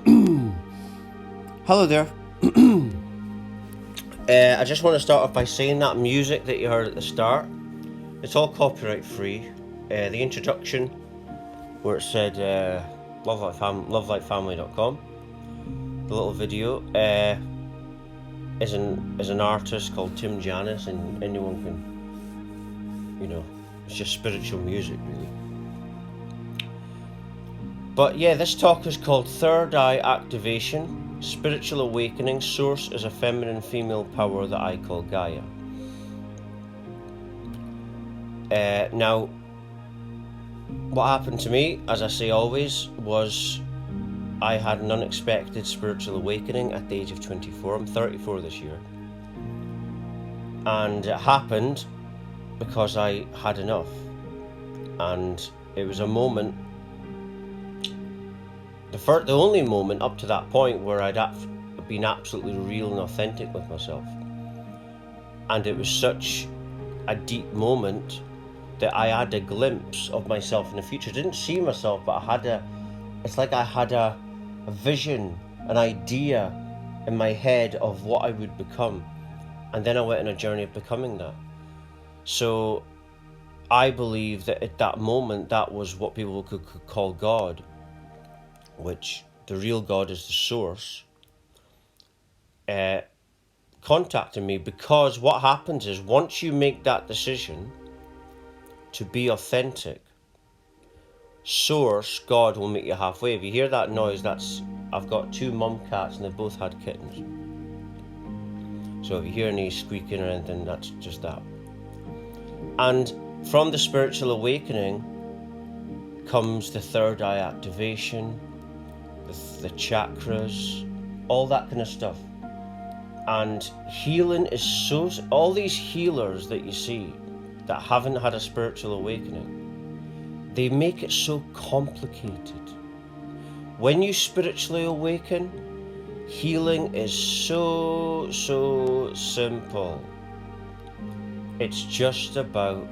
Hello there. I just want to start off by saying that music that you heard at the start, it's all copyright free. The introduction, where it said lovelightfamily.com, the little video, is an artist called Tim Janis, and anyone can, it's just spiritual music, really. But yeah, this talk is called Third Eye Activation, Spiritual Awakening. Source is a feminine female power that I call Gaia. Now, what happened to me, as I say always, was I had an unexpected spiritual awakening at the age of 24. I'm 34 this year. And it happened because I had enough. And it was a moment, the only moment up to that point where I'd been absolutely real and authentic with myself. And it was such a deep moment that I had a glimpse of myself in the future. I didn't see myself, but it's like I had a vision, an idea in my head of what I would become. And then I went on a journey of becoming that. So I believe that at that moment, that was what people could call God, which the real God is the source, contacting me, because what happens is once you make that decision to be authentic, source, God, will meet you halfway. If you hear that noise, I've got two mum cats and they both had kittens. So if you hear any squeaking or anything, that's just that. And from the spiritual awakening comes the third eye activation, the chakras, all that kind of stuff. And healing is all these healers that you see that haven't had a spiritual awakening, they make it so complicated. When you spiritually awaken, healing is so simple. It's just about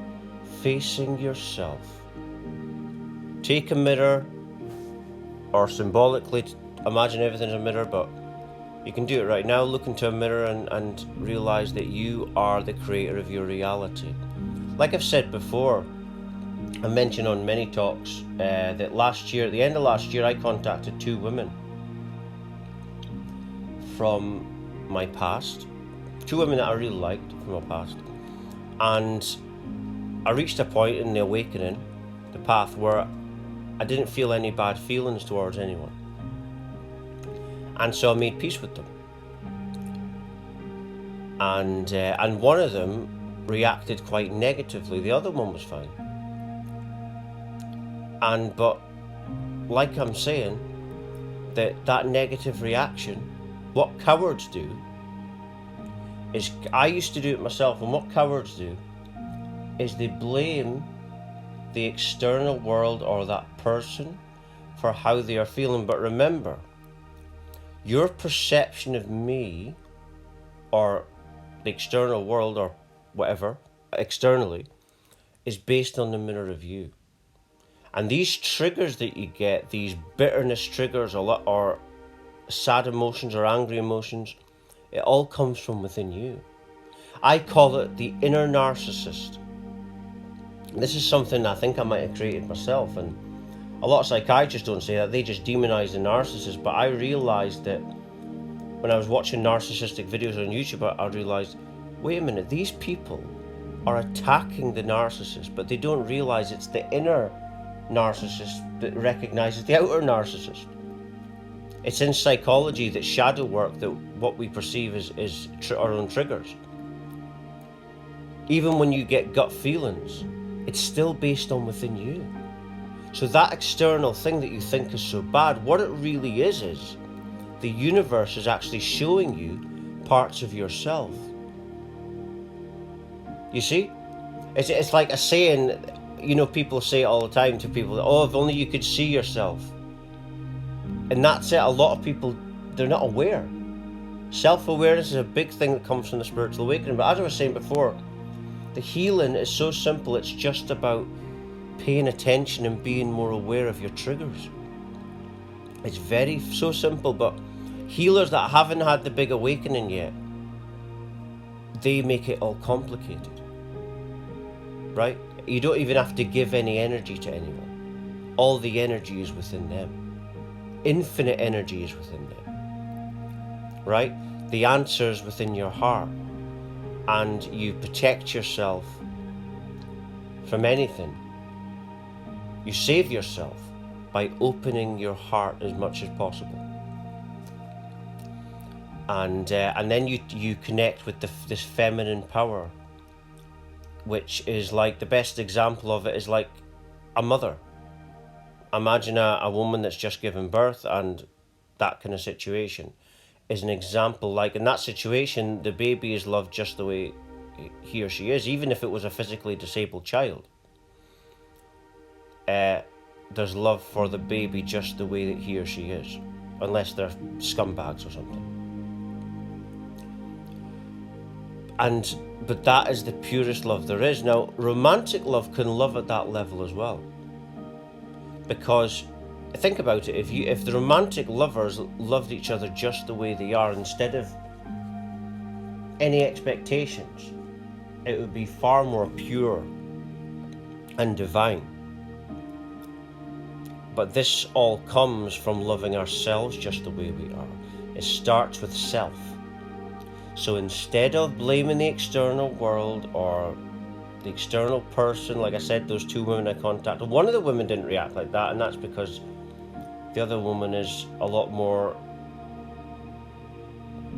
facing yourself. Take a mirror, or symbolically imagine everything's a mirror, but you can do it right now. Look into a mirror and realize that you are the creator of your reality. Like I've said before, I mentioned on many talks that last year, at the end of last year, I contacted two women from my past, two women that I really liked from my past, and I reached a point in the awakening, the path, where I didn't feel any bad feelings towards anyone. And so I made peace with them. And one of them reacted quite negatively. The other one was fine. But like I'm saying, that negative reaction, what cowards do is, I used to do it myself, and what cowards do is they blame the external world or that person for how they are feeling. But remember, your perception of me or the external world or whatever externally is based on the mirror of you. And these triggers that you get, these bitterness triggers or sad emotions or angry emotions, it all comes from within you. I call it the inner narcissist. This is something I think I might have created myself, and a lot of psychiatrists don't say that, they just demonize the narcissist. But I realized that when I was watching narcissistic videos on YouTube, I realized, wait a minute, these people are attacking the narcissist, but they don't realize it's the inner narcissist that recognizes the outer narcissist. It's in psychology that shadow work, that what we perceive is our own triggers. Even when you get gut feelings, it's still based on within you. So that external thing that you think is so bad, what it really is the universe is actually showing you parts of yourself. You see? It's like a saying, people say it all the time to people, oh, if only you could see yourself. And that's it. A lot of people, they're not aware. Self-awareness is a big thing that comes from the spiritual awakening. But as I was saying before, the healing is so simple. It's just about paying attention and being more aware of your triggers. It's so simple, but healers that haven't had the big awakening yet, they make it all complicated, right? You don't even have to give any energy to anyone. All the energy is within them. Infinite energy is within them, right? The answer is within your heart, and you protect yourself from anything. You save yourself by opening your heart as much as possible, and then you connect with this feminine power, which is like, the best example of it is like a mother. Imagine a woman that's just given birth, and that kind of situation is an example. Like, in that situation, the baby is loved just the way he or she is, even if it was a physically disabled child. There's love for the baby just the way that he or she is, unless they're scumbags or something. But that is the purest love there is. Now, romantic love can love at that level as well, because think about it, if the romantic lovers loved each other just the way they are, instead of any expectations, it would be far more pure and divine. But this all comes from loving ourselves just the way we are. It starts with self. So instead of blaming the external world or the external person, like I said, those two women I contacted, one of the women didn't react like that, and that's because the other woman is a lot more,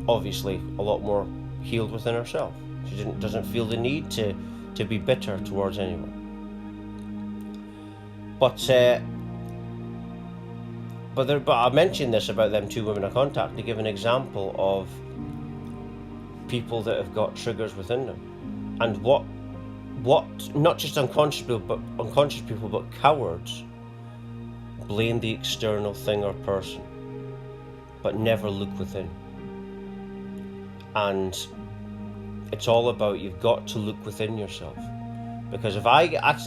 obviously, a lot more healed within herself. She doesn't feel the need to be bitter towards anyone. But I mentioned this about them two women I contacted to give an example of people that have got triggers within them, and what not just unconscious people, but cowards blame the external thing or person, but never look within. And it's all about, you've got to look within yourself. Because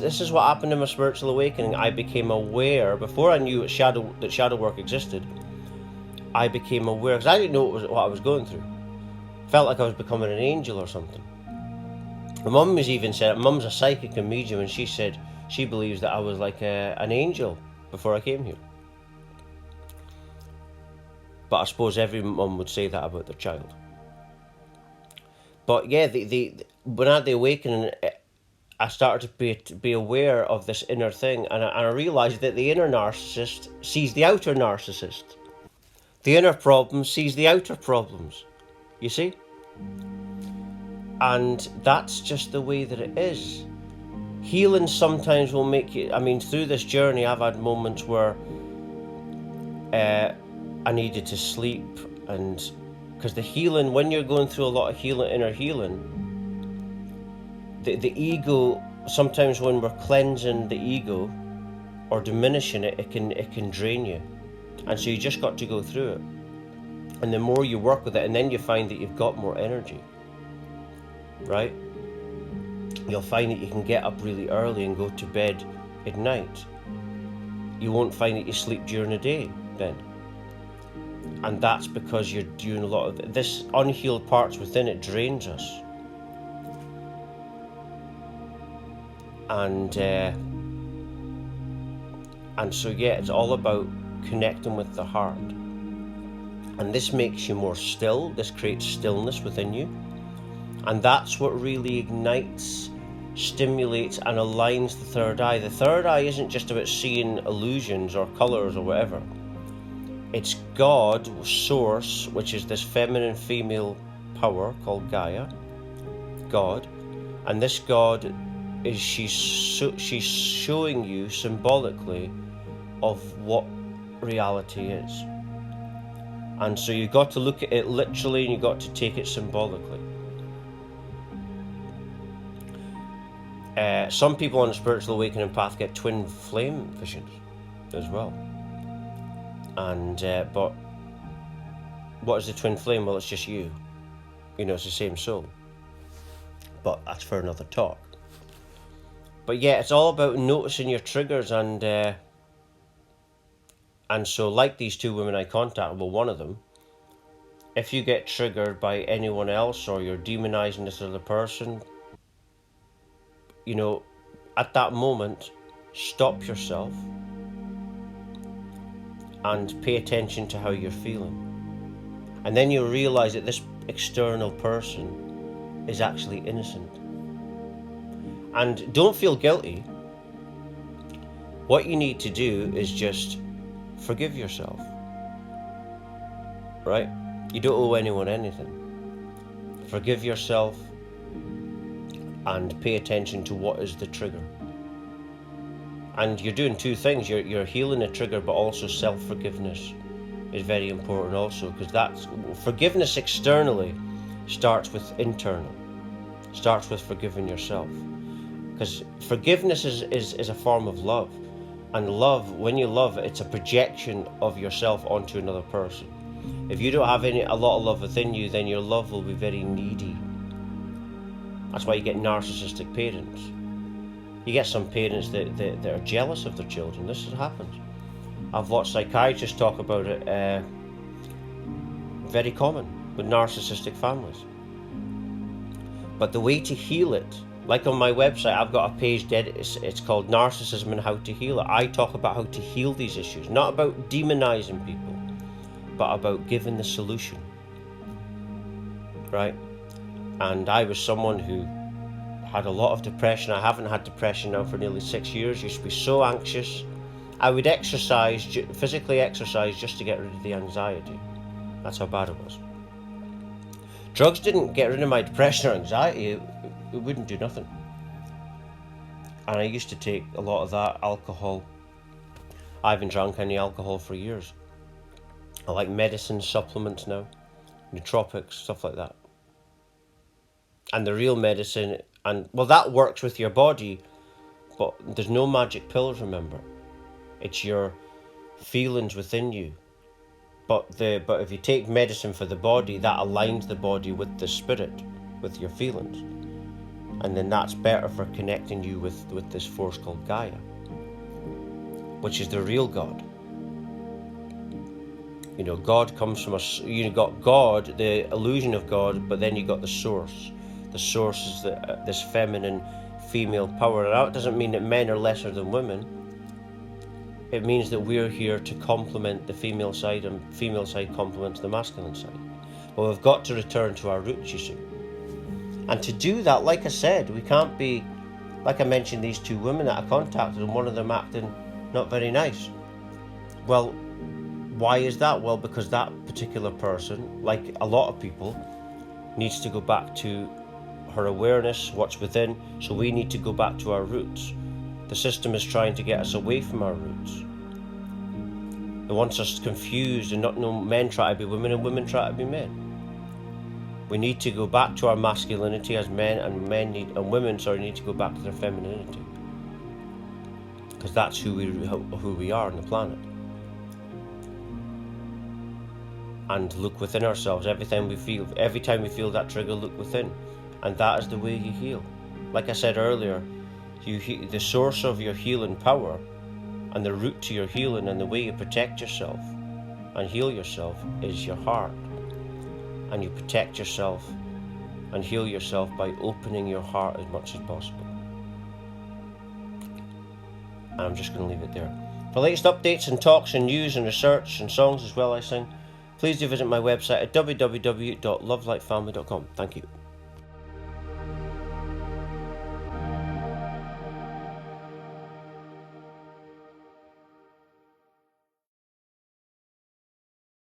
this is what happened in my spiritual awakening. I became aware, before I knew that shadow work existed. I became aware, because I didn't know what I was going through. Felt like I was becoming an angel or something. My mum has even said, Mum's a psychic and medium, and she said she believes that I was like an angel before I came here. But I suppose every mum would say that about their child. But yeah, when I had the awakening, I started to be aware of this inner thing, and I realised that the inner narcissist sees the outer narcissist. The inner problem sees the outer problems, you see? And that's just the way that it is. Healing sometimes will make you, through this journey I've had moments where I needed to sleep, and because the healing, when you're going through a lot of inner healing, the ego, sometimes when we're cleansing the ego or diminishing it, it can drain you. And so you just got to go through it. And the more you work with it, and then you find that you've got more energy, right? You'll find that you can get up really early and go to bed at night. You won't find that you sleep during the day then. And that's because you're doing a lot of this. Unhealed parts within it drains us. And so yeah, it's all about connecting with the heart. And this makes you more still. This creates stillness within you. And that's what really ignites, stimulates, and aligns the third eye. The third eye isn't just about seeing illusions or colours or whatever. It's God, Source, which is this feminine female power called Gaia, God. And this God is she's showing you symbolically of what reality is. And so you've got to look at it literally, and you've got to take it symbolically. Some people on the spiritual awakening path get twin flame visions as well. And but what is the twin flame? Well, it's just you. It's the same soul. But that's for another talk. But yeah, it's all about noticing your triggers and And so, like these two women I contacted, well, one of them, if you get triggered by anyone else or you're demonizing this other person, you know, at that moment, stop yourself and pay attention to how you're feeling. And then you'll realize that this external person is actually innocent. And don't feel guilty. What you need to do is just forgive yourself, right? You don't owe anyone anything. Forgive yourself and pay attention to what is the trigger. And you're doing two things. You're healing a trigger, but also self-forgiveness is very important also, because that's forgiveness externally starts with internal. Starts with forgiving yourself. Because forgiveness is a form of love. And love, when you love, it's a projection of yourself onto another person. If you don't have a lot of love within you, then your love will be very needy. That's why you get narcissistic parents. You get some parents that are jealous of their children. This happens. I've watched psychiatrists talk about it. Very common with narcissistic families. But the way to heal it, like on my website, I've got a page it's called Narcissism and How to Heal It. I talk about how to heal these issues, not about demonizing people, but about giving the solution, right? And I was someone who had a lot of depression. I haven't had depression now for nearly 6 years. Used to be so anxious. I would exercise, physically exercise, just to get rid of the anxiety. That's how bad it was. Drugs didn't get rid of my depression or anxiety. It wouldn't do nothing. And I used to take a lot of that. Alcohol. I haven't drank any alcohol for years. I like medicine, supplements now, nootropics, stuff like that. And the real medicine, and well, that works with your body, but there's no magic pills, remember. It's your feelings within you. But if you take medicine for the body, that aligns the body with the spirit, with your feelings. And then that's better for connecting you with this force called Gaia, which is the real God. You know, God comes from us. You got God, the illusion of God, but then you got the source. The source is this feminine, female power. Now, it doesn't mean that men are lesser than women. It means that we're here to complement the female side, and female side complements the masculine side. But we've got to return to our roots, you see. And to do that, like I said, we can't be, like I mentioned, these two women that I contacted, and one of them acting not very nice. Well, why is that? Well, because that particular person, like a lot of people, needs to go back to her awareness, what's within. So we need to go back to our roots. The system is trying to get us away from our roots. It wants us confused and not know. Men try to be women and women try to be men. We need to go back to our masculinity as men, and women need to go back to their femininity, because that's who we are on the planet. And look within ourselves. Every time we feel that trigger, look within, and that is the way you heal. Like I said earlier, the source of your healing power and the route to your healing and the way you protect yourself and heal yourself is your heart. And you protect yourself and heal yourself by opening your heart as much as possible. And I'm just going to leave it there. For latest updates and talks and news and research and songs as well I sing, please do visit my website at www.lovelightfamily.com. Thank you.